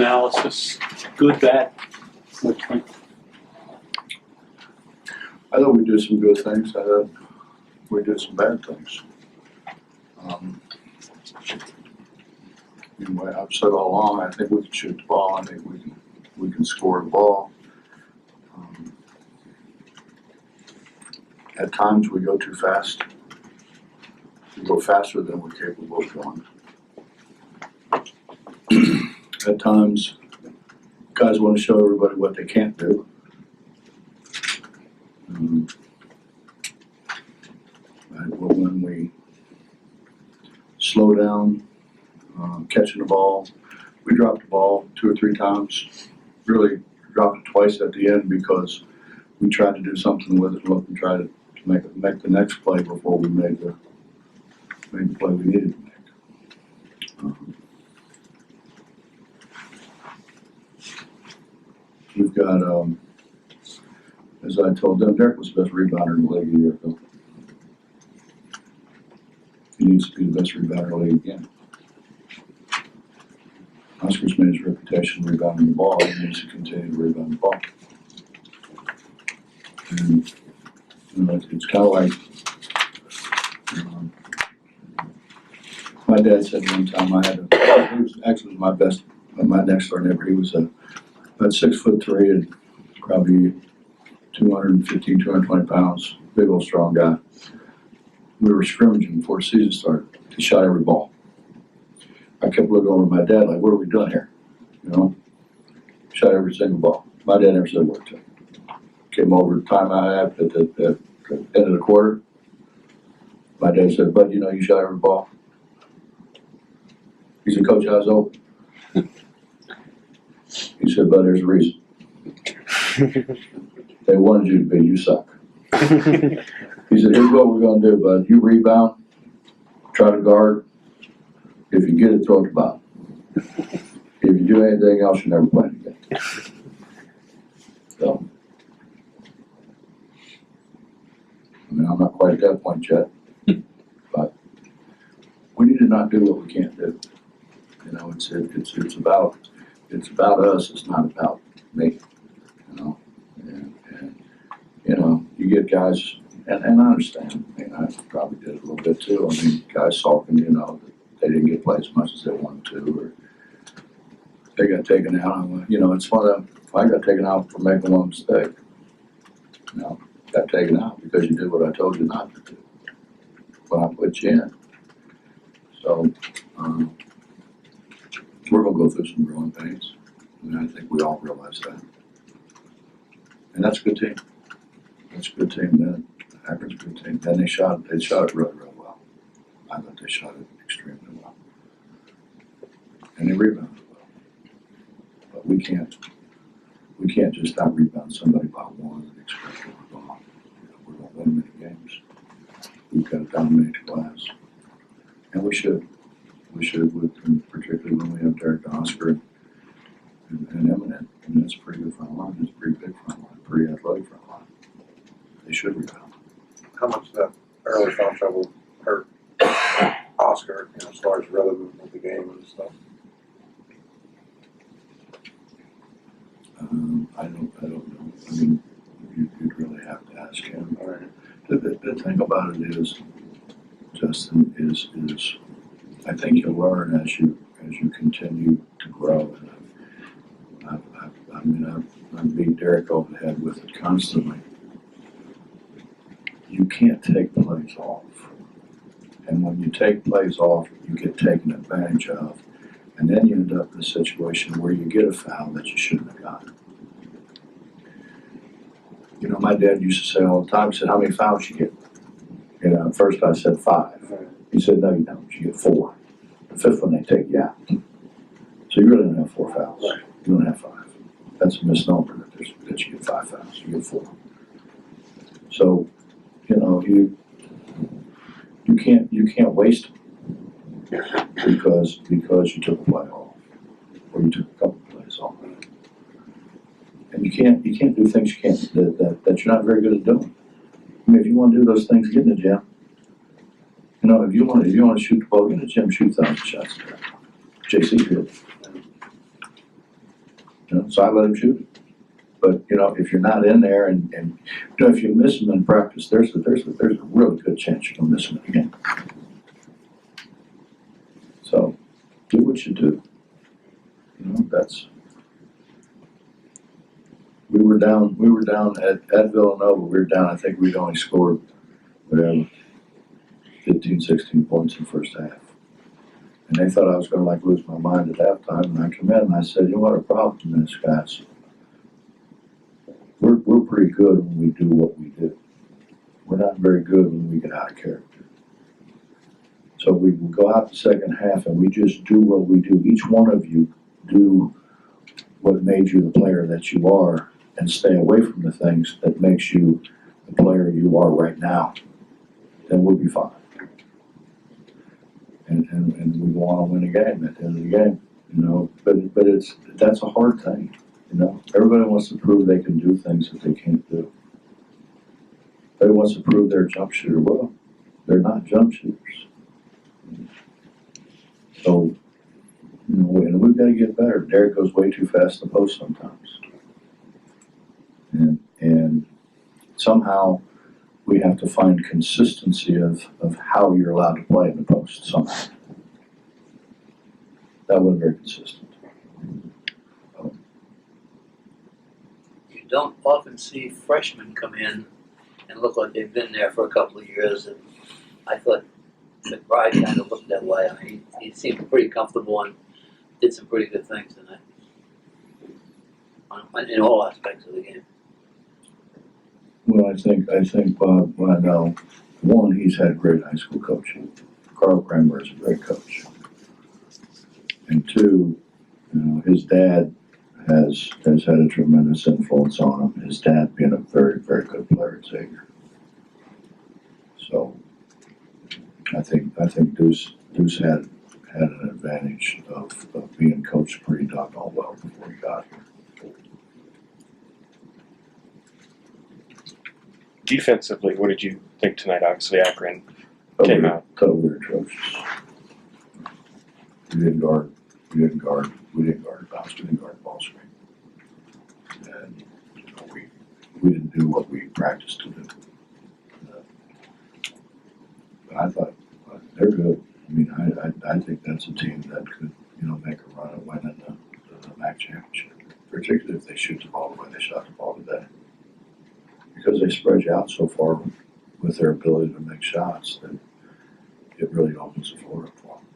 analysis, good, bad. What do you think? I thought we did some good things. I thought we did some bad things. Anyway, I've said all along, I think we can shoot the ball. I think we can score the ball. At times we go too fast. We go faster than we're capable of going. At times, guys want to show everybody what they can't do. But when we slow down, catching the ball, we dropped the ball 2 or 3 times. Really dropped it twice at the end because we tried to do something with it, look and try to make the next play before we made the play we needed to make. We've got, as I told them, Derek was the best rebounder in the league a year ago. He needs to be the best rebounder in the league again. Oscar's made his reputation rebounding the ball. He needs to continue to rebound the ball. And it's kind of like, my dad said one time I had he was actually my best, my next door neighbor. He was about 6'3" and probably 215, 220 pounds, big old strong guy. We were scrimmaging before the season started. He shot every ball. I kept looking over at my dad like, what are we doing here? You know, shot every single ball. My dad never said a word to him. Came over the time I had at the end of the quarter. My dad said, Bud, you know you shot every ball? He said, Coach, how's open? He said, Bud, there's a reason. They wanted you to be, you suck. He said, here's what we're going to do, Bud. You rebound, try to guard. If you get it, throw it to Bob. If you do anything else, you never play it again. So, I mean, I'm not quite at that point yet, but we need to not do what we can't do. You know, it's about us. It's not about me. You know, and you know, you get guys, and I understand. I mean, I probably did it a little bit too. I mean, guys sulking, you know, that they didn't get play as much as they wanted to, or they got taken out. You know, it's one of them. I got taken out for making one mistake. You know, got taken out because you did what I told you not to do when I put you in. So we're gonna go through some growing pains, and I think we all realize that. And that's a good team. That's a good team. Then Akron's a good team. Then they shot it really, really well. I thought they shot it extremely well, and they rebounded well. But we can't just out rebound somebody by one and expect that we're gonna win many games. We've got to dominate the glass, and we should. We should, particularly when we have Derek and Oscar and Eminent. I mean, that's a pretty good front line. It's a pretty big front line, pretty athletic front line. They should rebound. How much of that early foul trouble hurt Oscar, you know, as far as rhythm of the game and stuff? I don't know. I mean, you'd really have to ask him. All right. The thing about it is, Justin, is I think you'll learn as you continue to grow. And I've beat Derek over the head with it constantly. You can't take plays off. And when you take plays off, you get taken advantage of. And then you end up in a situation where you get a foul that you shouldn't have gotten. You know, my dad used to say all the time, he said, how many fouls you get? You know, at first I said 5. He said, no, you don't. You get 4. The 5th one, they take you out. So you really don't have 4 fouls. You don't have 5. That's a misnomer that you get 5 fouls. You get 4. So, you know, you can't waste them because you took a play off or you took a couple plays off. And you can't do things that you're not very good at doing. I mean, if you want to do those things, get in the gym. You know, if you want to shoot the ball, get in the gym, shoot 1,000 shots. JC did. You know, so I let him shoot it. But, you know, if you're not in there and you know, if you miss him in practice, there's a really good chance you're gonna miss him again. So, do what you do. You know, we were down at Villanova, we were down, I think we'd only scored, whatever, 15, 16 points in the first half. And they thought I was gonna like lose my mind at halftime, and I come in and I said, you know what our problem is, guys? We're pretty good when we do what we do. We're not very good when we get out of character. So we will go out the second half and we just do what we do. Each one of you do what made you the player that you are, and stay away from the things that makes you the player you are right now. Then we'll be fine. And we want to win a game at the end of the game, you know. But that's a hard thing, you know. Everybody wants to prove they can do things that they can't do. Everybody wants to prove they're a jump shooter. Well, they're not jump shooters. So, you know, and we've got to get better. Derek goes way too fast in the post sometimes. And somehow we have to find consistency of how you're allowed to play in the post somehow. That wasn't very consistent. You don't often see freshmen come in and look like they've been there for a couple of years, and I thought McBride kind of looked that way. I mean, he seemed pretty comfortable and did some pretty good things tonight in all aspects of the game. Well, I think Bob, well, I know, one, he's had great high school coaching. Carl Kramer is a great coach. And two, you know, his dad has had a tremendous influence on him. His dad being a very, very good player at Xavier. So I think Deuce had an advantage of being coached pretty doggone well before he got here. Defensively, what did you think tonight? Obviously, Akron came out. Totally atrocious. We didn't guard bounce, we didn't guard ball screen. And, you know, we didn't do what we practiced to do. But I thought, they're good. I mean, I think that's a team that could, you know, make a run and win in the MAC championship, particularly if they shoot the ball the way they shot the ball today. Because they spread you out so far with their ability to make shots that it really opens the floor up for them.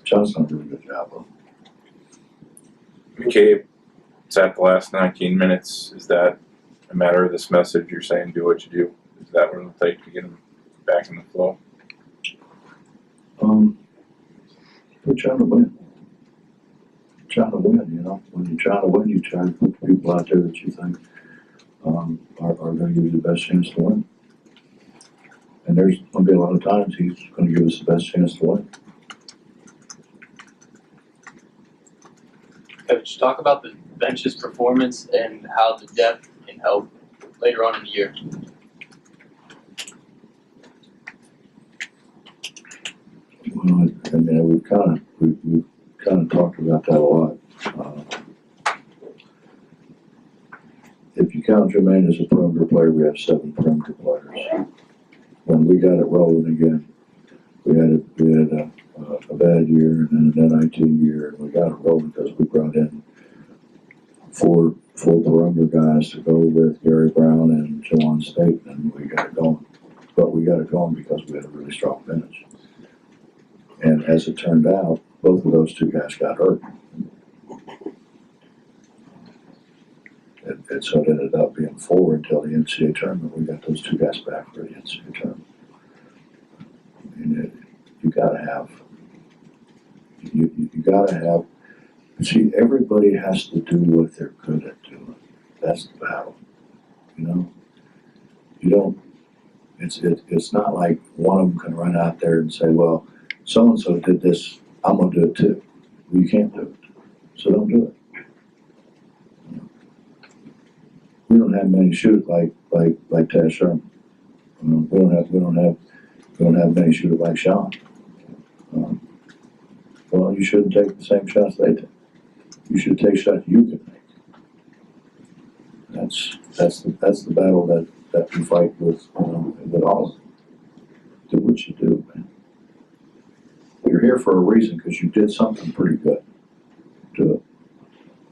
John's done a really good job of McCabe, it's at the last 19 minutes. Is that a matter of this message you're saying do what you do? Is that what it'll take to get him back in the flow? We're trying to win. Trying to win, you know. When you're trying to win, you try to put the people out there that you think are going to give you the best chance to win. And there's going to be a lot of times he's going to give us the best chance to win. Coach, talk about the bench's performance and how the depth can help later on in the year. Well, I mean, we've kind of talked about that a lot. If you count Jermaine as a perimeter player, we have 7 perimeter players. When we got it rolling again, we had a bad year and then an NIT year, and we got it rolling because we brought in four perimeter guys to go with Gary Brown and Jawan State, and we got it going. But we got it going because we had a really strong bench. And as it turned out, both of those 2 guys got hurt. And so it ended up being 4 until the NCAA tournament. We got those 2 guys back for the NCAA tournament. And you gotta have, see, everybody has to do what they're good at doing. That's the battle, you know? You don't, it's not like one of them can run out there and say, well, so-and-so did this, I'm gonna do it too. Well, you can't do it, so don't do it. We don't have many shooters like Taz Sherman. We don't have many shooters like Sean. Well, you shouldn't take the same shots they take. You should take shots you can make. That's the battle that we fight with, with all of them. Do what you do, man. You're here for a reason because you did something pretty good. Do it.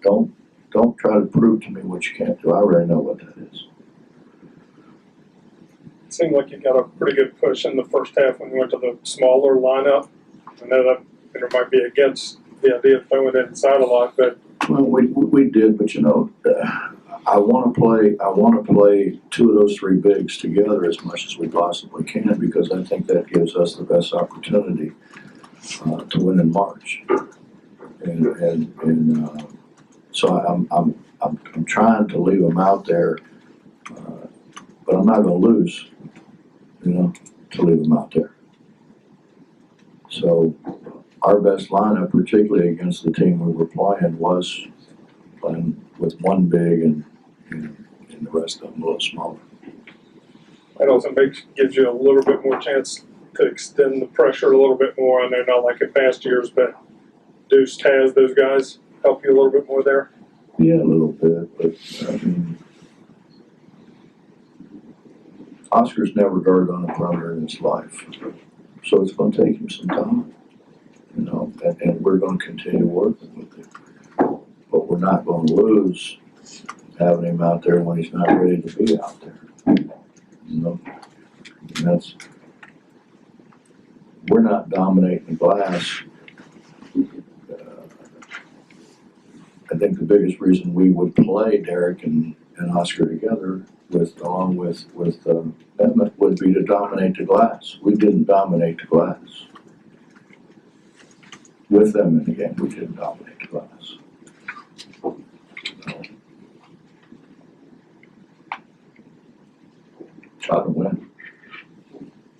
Don't try to prove to me what you can't do. I already know what that is. It seemed like you got a pretty good push in the first half when you went to the smaller lineup. I know that it might be against the idea of throwing it inside a lot, but Well, we did, but I want to play two of those three bigs together as much as we possibly can because I think that gives us the best opportunity to win in March. So I'm trying to leave them out there, but I'm not going to lose, to leave them out there. So our best lineup, particularly against the team we were playing, was playing with one big and the rest of them a little smaller. it also gives you a little bit more chance to extend the pressure a little bit more. I know not like in past years, but Deuce, Taz, those guys help you a little bit more there. Yeah, a little bit, but I mean, Oscar's never guarded on a perimeter in his life, so it's going to take him some time, and we're going to continue working with him. But we're not going to lose having him out there when he's not ready to be out there. And we're not dominating the glass. I think the biggest reason we would play Derek and Oscar together along with Emmett would be to dominate the glass. We didn't dominate the glass. With them in the game, we didn't dominate the glass. Shot and win.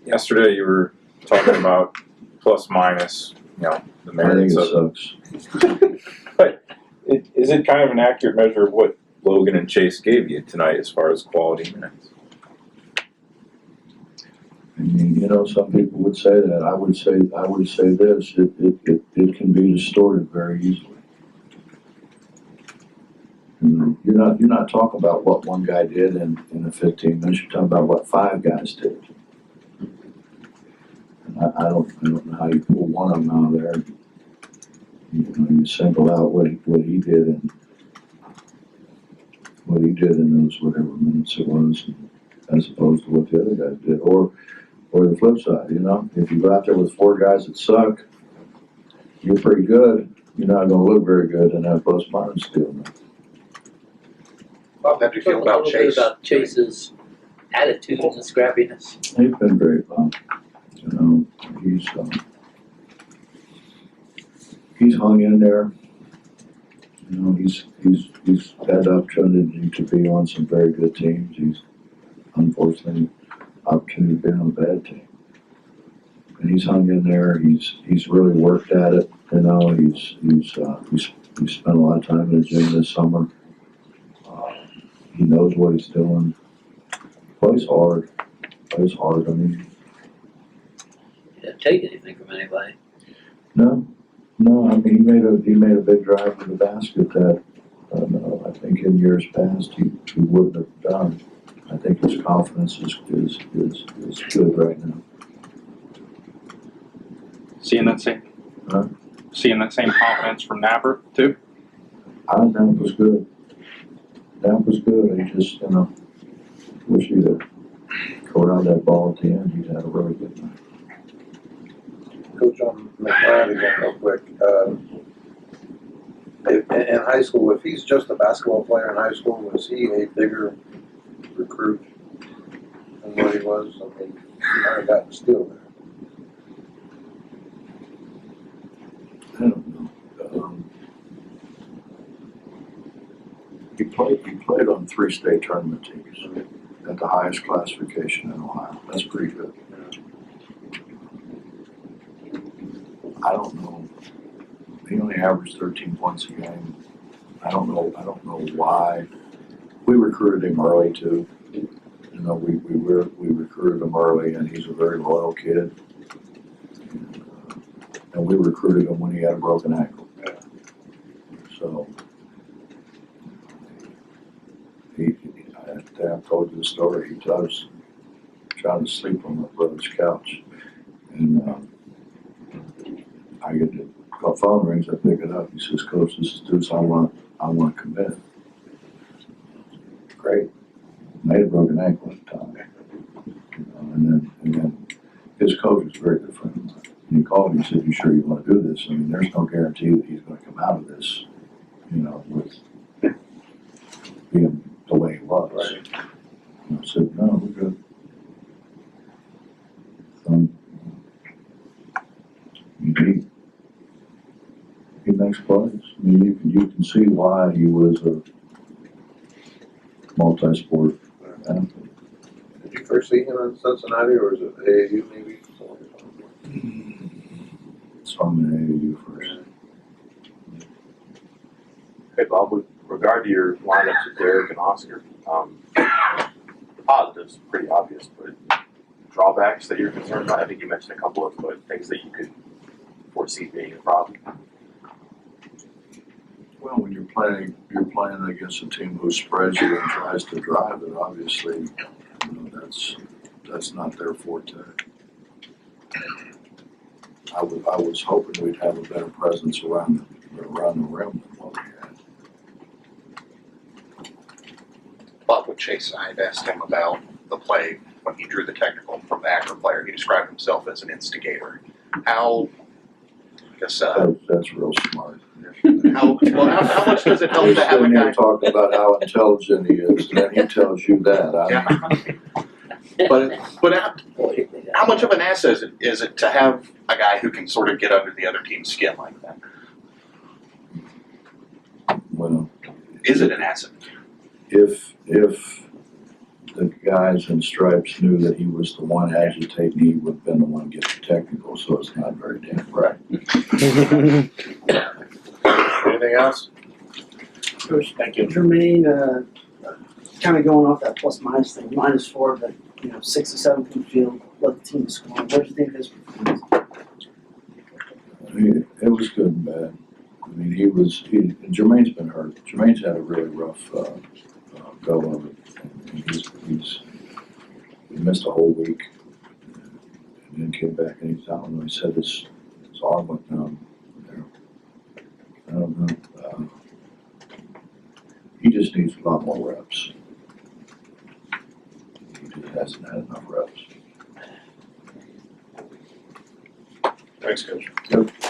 Yesterday you were talking about plus minus, the I think merits it of sucks. But is it kind of an accurate measure of what Logan and Chase gave you tonight as far as quality minutes? I mean, some people would say that. I would say this. It can be distorted very easily. You're not talking about what one guy did in the 15 minutes. You're talking about what 5 guys did. And I don't know how you pull one of them out of there. You single out what he did and what he did in those whatever minutes it was, as opposed to what the other guys did, or the flip side. If you go out there with 4 guys that suck, you're pretty good. You're not going to look very good in that plus minus deal. Bob, how do you feel Talk a about little bit Chase? about Chase's attitude and scrappiness. He's been great, Bob. He's hung in there. He's had the opportunity to be on some very good teams. He's unfortunately opportunity to be on a bad team. And he's hung in there. He's really worked at it. He's spent a lot of time in the gym this summer. He knows what he's doing. Plays hard. I mean, He didn't take anything from anybody. no. I mean, he made a big drive to the basket that I think in years past he wouldn't have done. I think his confidence is good right now. Seeing that same confidence from Napper too. That was good. He just wish he'd have caught out that ball at the end. He'd had a really good night. Coach on McBride again real quick. In high school, if he's just a basketball player in high school, was he a bigger recruit than what he was? I mean, he might have gotten still there. I don't know. He played on 3 state tournament teams at the highest classification in Ohio. That's pretty good. I don't know. He only averaged 13 points a game. I don't know why. We recruited him early too. We recruited him early, and he's a very loyal kid. And we recruited him when he had a broken ankle. So So, I told you the story. He was trying to sleep on my brother's couch. And I get the phone rings, I pick it up. He says, Coach, this is Deuce, I want to commit. Great. And I had a broken ankle at the time. You know, and then his coach was a very good friend of mine. And he called me and said, you sure you want to do this? I mean, there's no guarantee that he's going to come out of this, you know, with being the way he was. Right. And I said, no, we're good. He makes plays. I mean, you can see why he was a multi-sport athlete. Did you first see him in Cincinnati, or was it AAU maybe? Saw him in AAU first. Hey Bob, with regard to your lineups with Derek and Oscar, the positives pretty obvious, but drawbacks that you're concerned about, I think you mentioned a couple of, but things that you could foresee being a problem. Well, when you're playing against a team who spreads you and tries to drive it, obviously, you know, that's not their forte. I was hoping we'd have a better presence around the rim than what we had. But with Chase, I had asked him about the play when he drew the technical from the Akron player. He described himself as an instigator. How, I guess, That's real smart. how much does it help He's to have a sitting guy? here talking about how intelligent he is, and then he tells you that. But how much of an asset is it to have a guy who can sort of get under the other team's skin like that? Well, Is it an asset? if the guys in stripes knew that he was the one agitating, he would have been the one getting technical, so it's not very damn right. Anything else? Coach, thank you. Jermaine, kind of going off that plus minus thing, -4, but 6 or 7 from the field, let the team score. What did you think of his performance? It was good and bad. I mean, Jermaine's been hurt. Jermaine's had a really rough go of it. And he missed a whole week and then came back and he's out. And he said his arm went numb. I don't know. He just needs a lot more reps. He just hasn't had enough reps. Thanks, Coach.